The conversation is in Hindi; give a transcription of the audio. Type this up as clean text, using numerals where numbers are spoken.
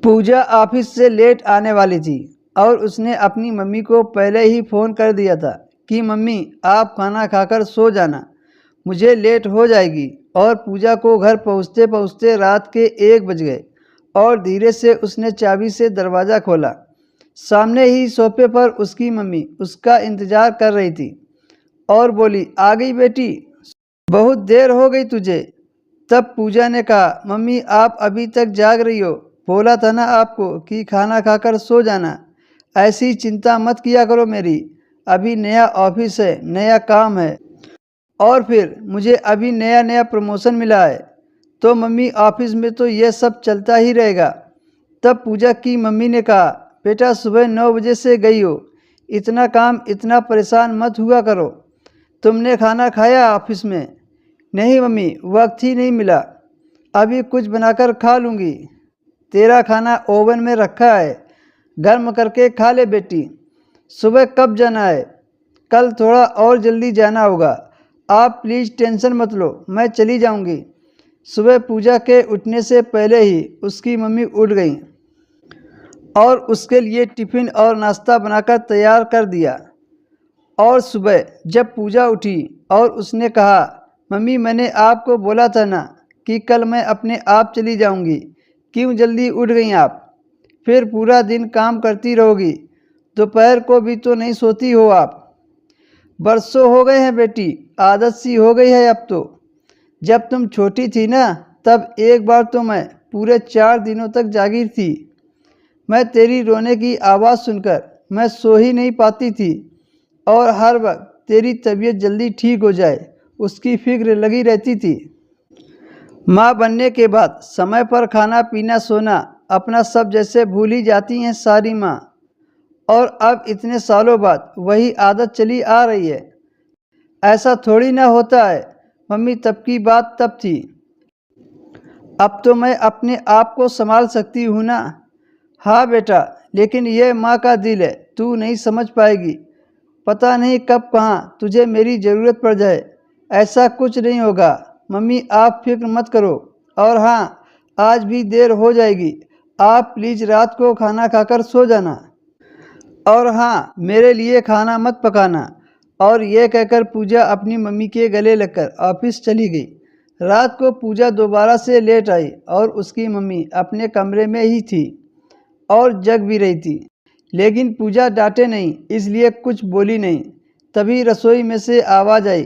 पूजा ऑफिस से लेट आने वाली थी और उसने अपनी मम्मी को पहले ही फ़ोन कर दिया था कि मम्मी आप खाना खाकर सो जाना, मुझे लेट हो जाएगी। और पूजा को घर पहुंचते पहुंचते रात के 1 बज गए और धीरे से उसने चाबी से दरवाज़ा खोला। सामने ही सोफे पर उसकी मम्मी उसका इंतज़ार कर रही थी और बोली, आ गई बेटी, बहुत देर हो गई तुझे। तब पूजा ने कहा, मम्मी आप अभी तक जाग रही हो, बोला था ना आपको कि खाना खाकर सो जाना। ऐसी चिंता मत किया करो मेरी, अभी नया ऑफिस है, नया काम है और फिर मुझे अभी नया नया प्रमोशन मिला है, तो मम्मी ऑफिस में तो यह सब चलता ही रहेगा। तब पूजा की मम्मी ने कहा, बेटा सुबह 9 बजे से गई हो, इतना काम इतना परेशान मत हुआ करो। तुमने खाना खाया ऑफिस में? नहीं मम्मी, वक्त ही नहीं मिला, अभी कुछ बनाकर खा लूँगी। तेरा खाना ओवन में रखा है, गर्म करके खा ले बेटी। सुबह कब जाना है? कल थोड़ा और जल्दी जाना होगा। आप प्लीज़ टेंशन मत लो, मैं चली जाऊंगी। सुबह पूजा के उठने से पहले ही उसकी मम्मी उठ गई और उसके लिए टिफ़िन और नाश्ता बनाकर तैयार कर दिया। और सुबह जब पूजा उठी और उसने कहा, मम्मी मैंने आपको बोला था ना कि कल मैं अपने आप चली जाऊंगी, क्यों जल्दी उठ गई आप? फिर पूरा दिन काम करती रहोगी, दोपहर को भी तो नहीं सोती हो आप। बरसों हो गए हैं बेटी, आदत सी हो गई है अब तो। जब तुम छोटी थी ना, तब एक बार तो मैं पूरे 4 दिनों तक जागी थी। मैं तेरी रोने की आवाज़ सुनकर मैं सो ही नहीं पाती थी और हर वक्त तेरी तबीयत जल्दी ठीक हो जाए उसकी फिक्र लगी रहती थी। माँ बनने के बाद समय पर खाना पीना सोना अपना सब जैसे भूल ही जाती हैं सारी माँ। और अब इतने सालों बाद वही आदत चली आ रही है। ऐसा थोड़ी ना होता है मम्मी, तब की बात तब थी, अब तो मैं अपने आप को संभाल सकती हूँ ना। हाँ बेटा, लेकिन यह माँ का दिल है, तू नहीं समझ पाएगी। पता नहीं कब कहाँ तुझे मेरी ज़रूरत पड़ जाए। ऐसा कुछ नहीं होगा मम्मी, आप फिक्र मत करो। और हाँ, आज भी देर हो जाएगी, आप प्लीज़ रात को खाना खाकर सो जाना। और हाँ, मेरे लिए खाना मत पकाना। और यह कहकर पूजा अपनी मम्मी के गले लगकर ऑफिस चली गई। रात को पूजा दोबारा से लेट आई और उसकी मम्मी अपने कमरे में ही थी और जग भी रही थी। लेकिन पूजा डांटे नहीं, इसलिए कुछ बोली नहीं। तभी रसोई में से आवाज़ आई,